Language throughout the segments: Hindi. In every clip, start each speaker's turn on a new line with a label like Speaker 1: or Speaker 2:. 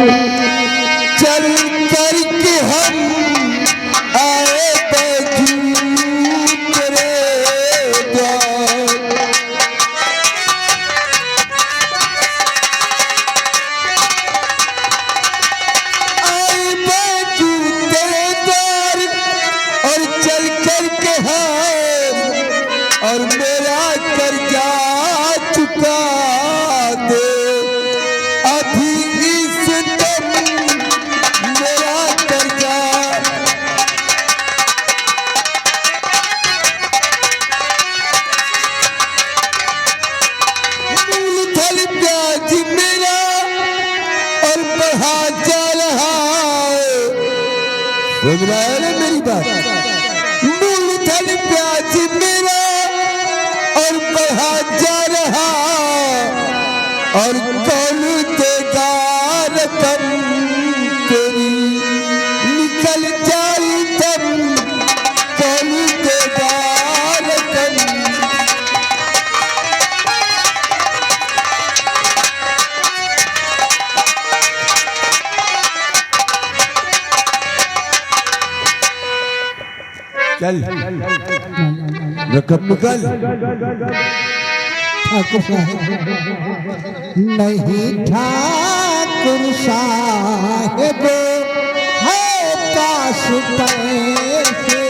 Speaker 1: चल करके हम आए बैजू तेरे द्वार। आए बैजू तेरे द्वार और चल करके हम और मेरा कर्जा चुका दे। अभी इस दम मेरा कर्जा मूलधन ब्याज मेरा और बढ़ा जा रहा है। समझ रहा है ना मेरी बात? मूलधन ब्याज मेरा और बढ़ा जा रहा और कौन देगा रकम तेरी निकल जाई तब कौन देगा रकम। चल रकम निकल।
Speaker 2: ठाकुर साहब नहीं ठाकुर साहेब है पास पैसे।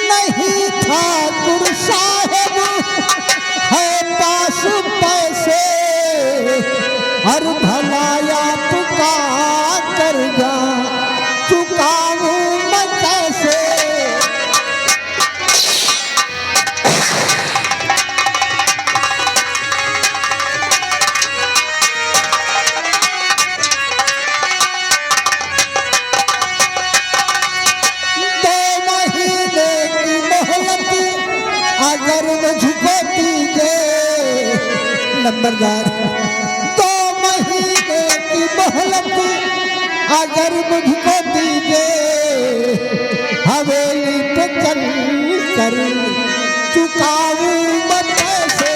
Speaker 2: नहीं ठाकुर साहेब है पास पैसे हर भलाया तुका कर जा चुकाऊं मैं कैसे। दो महीने की मोहलत अगर मुझको दीजिए नंबरदार। मोहलत अगर मुझको दीजिए हवेली पे चल कर चुकाऊं मैं पैसे।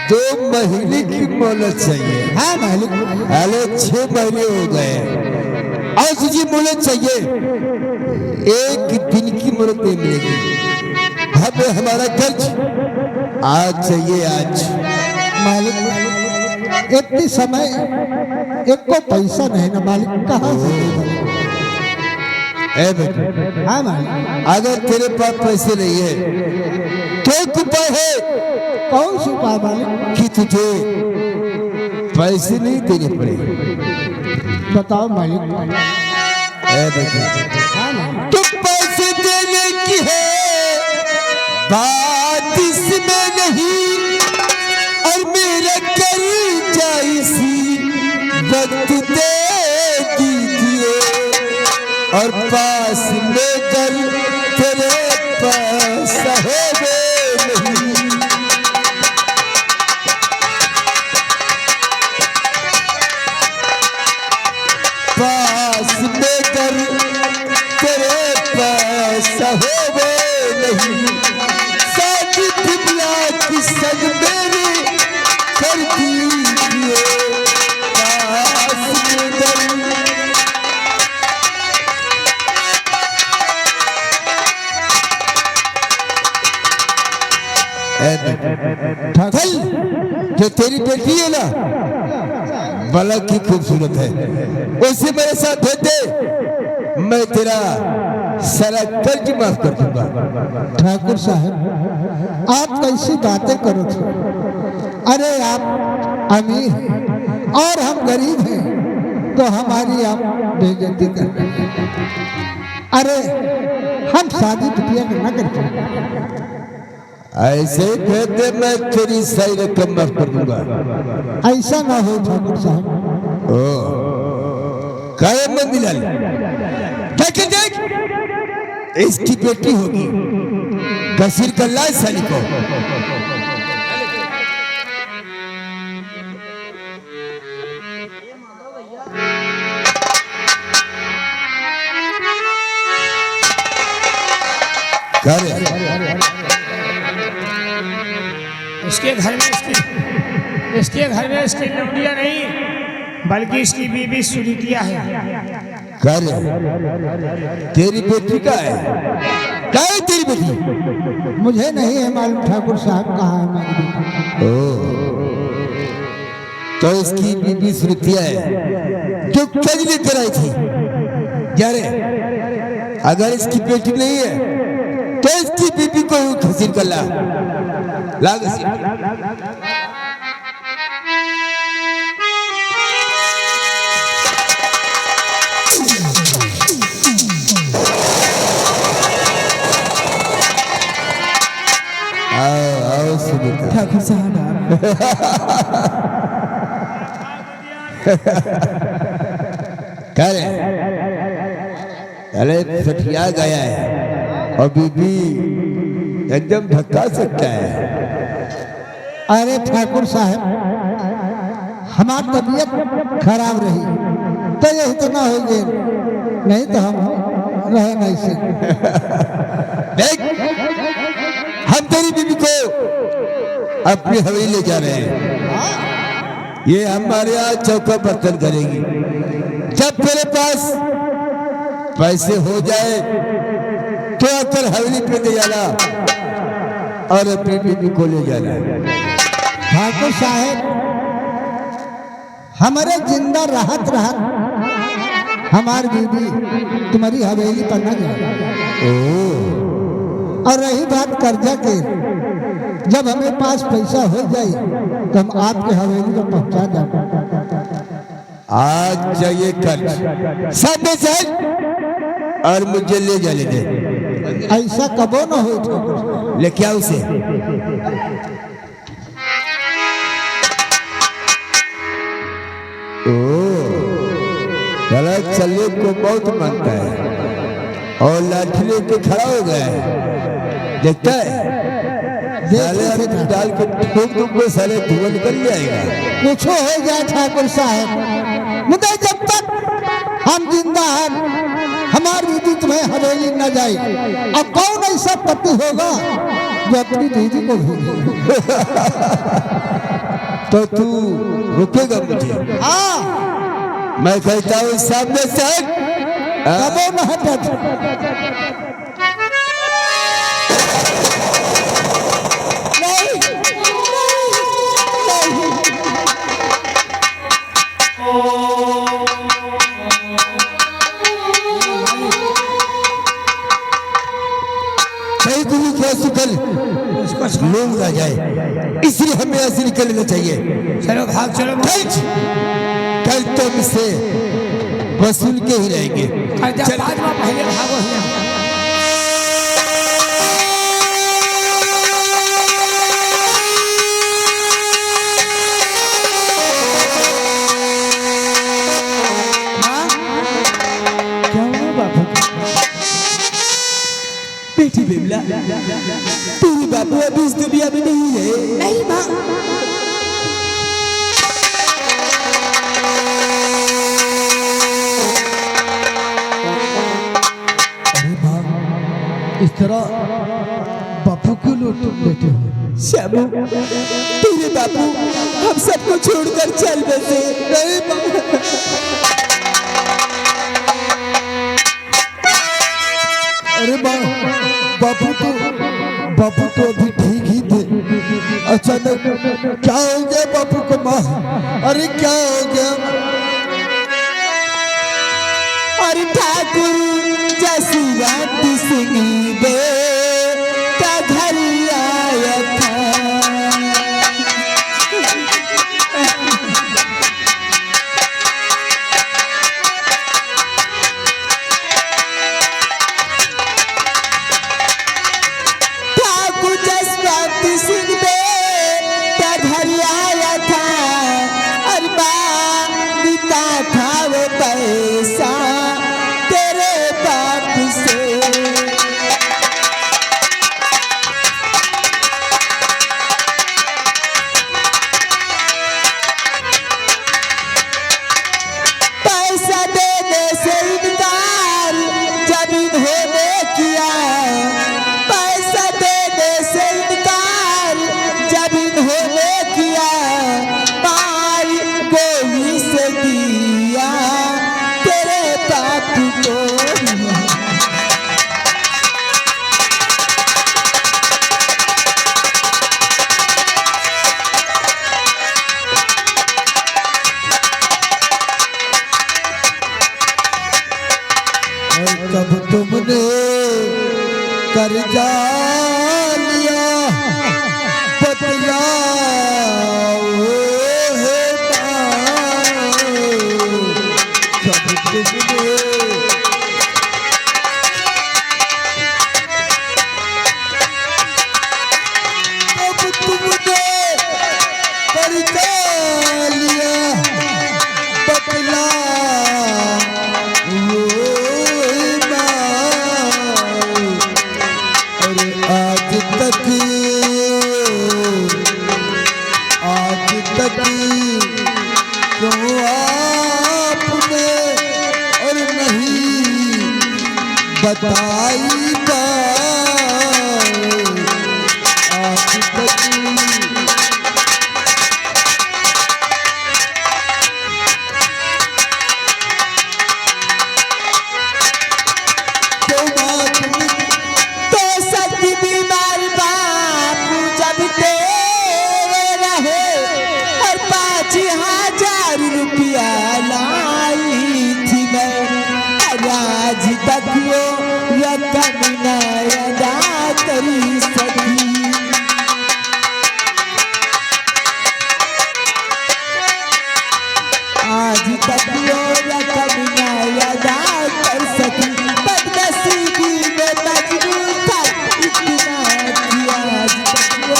Speaker 1: दो महीने की मोहलत चाहिए।
Speaker 2: हाँ मालिक।
Speaker 1: अरे 6 महीने हो गए और तुझे मोहलत चाहिए। एक दिन की मोहलत नहीं मिलेगी। हमें हमारा कर्ज आज चाहिए आज।
Speaker 2: मालिक इतनी समय एक को पैसा नहीं ना मालिक कहाँ से देगा?
Speaker 1: ए बेटा
Speaker 2: हाँ मालिक।
Speaker 1: अगर तेरे पास पैसे नहीं है तो एक उपाय है
Speaker 2: कौन सी उपाय मालिक?
Speaker 1: कि तुझे पैसे नहीं देने पड़े।
Speaker 2: बताओ मालिक।
Speaker 1: हाँ तो पैसे देने की है बात इसमें नहीं और मेरा कर्जा इसी वक्त दे दीजिए और पास में कर तेरे पैसा हो नहीं। पास में कर तेरे पैसा हो नहीं। साथी दुनिया की संग मेरी कर दीजिए पास में कर। चल जो तेरी बेटी है ना बड़ा की खूबसूरत है उसे मेरे साथ भेज दे। मैं तेरा सारा कर्ज माफ कर दूंगा।
Speaker 2: ठाकुर साहब आप कैसी बातें करो थे? अरे आप अमीर हैं और हम गरीब हैं तो हमारी आप बेइज्जती कर रहे हैं। अरे हम शादी बिटिया को न करते।
Speaker 1: ऐसे ही कहते मैं तेरी सही रकम माफ कर दूंगा।
Speaker 2: ऐसा ना हो ठाकुर साहब।
Speaker 1: ओ काय मंदिर देख देख इसकी बेटी होगी, कसीर कर ला साली को।
Speaker 3: इसके घर में इसकी लौंडिया नहीं बल्कि इसकी बीबी सुरीतिया है।
Speaker 1: कर तेरी बेटी का है? क्या है तेरी बेटी?
Speaker 2: मुझे नहीं है मालूम ठाकुर साहब कहाँ है हमारी बेटी।
Speaker 1: ओ, तो इसकी बीबी सुरीतिया है जो कज लेकर आई थी। क्या रे, अगर इसकी बेटी नहीं है तो इसकी बीबी को खसीर कर ला घसीर। आओ सुनीता।
Speaker 2: ठाकुर साहब
Speaker 1: क्या रे, अरे सठिया गया है और बीबी एकदम धक्का सकता है।
Speaker 2: अरे ठाकुर साहब हमारी तबीयत खराब रही तो यही तो ना हो गए, नहीं तो हम रहे नहीं से।
Speaker 1: देख, हम तेरी बीबी को अपनी हवेली ले जा रहे हैं। ये हमारे यहाँ चौका बर्तन करेगी। जब तेरे पास पैसे हो जाए तो आकर हवेली पे ले जाना और अपनी बीबी को ले जाना।
Speaker 2: ठाकुर साहब हमारे जिंदा रहत हमारी बीबी तुम्हारी हवेली पर न जाए। और रही बात कर्जा के, जब हमें पास पैसा हो जाए तो हम आपके हवेली को पहुंचा देंगे।
Speaker 1: आज चाहिए कर्ज सामने से और मुझे ले जाने दे।
Speaker 2: ऐसा कबो न हो ठाकुर,
Speaker 1: लेके आओ उसे। गलत चलने को बहुत मानता है और लाठी लेके खड़ा हो गया है। देखता है साले डाल के ठोक तुमको, साले धुआं निकल जाएगा।
Speaker 2: कुछ हो जाए ठाकुर साहब, मुझे जब तक हम जिंदा हैं हमारी बीवी तुम्हें हवेली न जाए। अब कौन ऐसा पति होगा जो अपनी बीवी को भेजे?
Speaker 1: तो तू रुकेगा मुझे?
Speaker 2: हाँ,
Speaker 1: मैं कहता हूँ सामने से
Speaker 2: कबो न हटत।
Speaker 1: लोग ना जाए, इसलिए हमें ऐसे निकल लेना चाहिए।
Speaker 3: चलो भाग, चलो
Speaker 1: कल तो हमसे वसूल के ही रहेंगे।
Speaker 3: चल पहले भागो।
Speaker 4: बेटी बिमला, तेरे बाबू अभी इस दुनिया में नहीं है।
Speaker 5: नहीं माँ,
Speaker 2: अरे माँ, इस तरह बापू क्यों लौट बैठे हो?
Speaker 4: श्यामू, तेरे बाबू हम सबको छोड़कर चल बसे। नहीं माँ,
Speaker 2: अरे माँ, बापू तो अभी ठीक ही थे, अचानक क्या हो गया बापू को? माँ, अरे क्या हो गया?
Speaker 4: अरे ठाकुर जसवंत सिंह बे का घर आया था। ठाकुर जसवंत सिंह बे का घर आया था। अरे बाप जब इन्होंने किया पैसा देने से इनकार, जब इन्होंने किया मार गोली से दिया तेरे बाप को।
Speaker 2: कब तुमने कर्जा लिया बतलाओ है कब तुमने कर्जा लिया बतलाओ क्यों आपने और नहीं बताई आज तक।
Speaker 4: तो सच्ची बीमार बाप जब तेरे रहे और 5,000 रुपया लाई थी मैं, आज तक वो रकम न अदा कर सकी। आज तक वो रकम न अदा कर सकी। बदनसीबी में मजबूर था इतना किया आज तक वो।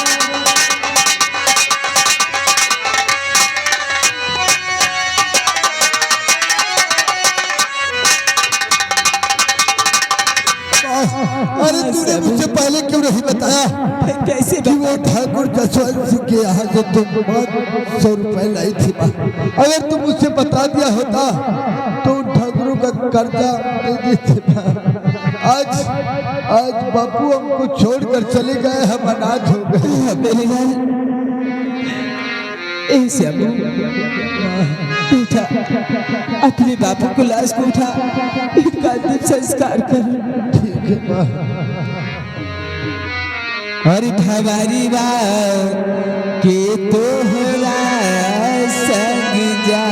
Speaker 2: अरे तूने मुझसे पहले क्यों नहीं बताया
Speaker 4: कैसे
Speaker 2: कि वो ठाकुर जसवंत सिंह के यहाँ से तुम 100 रुपए लाई थी। अगर तुम मुझसे बता दिया होता तो उन ठाकुरों का कर्जा दे देते। आज बापू हमको छोड़कर चले गए, हम अनाथ हो गए।
Speaker 4: ऐसे बेटा अपने बापू को लाश को उठा, इनका अंतिम संस्कार कर।
Speaker 2: ठीक है माँ।
Speaker 4: और हमारी बात के तोहरा संग जा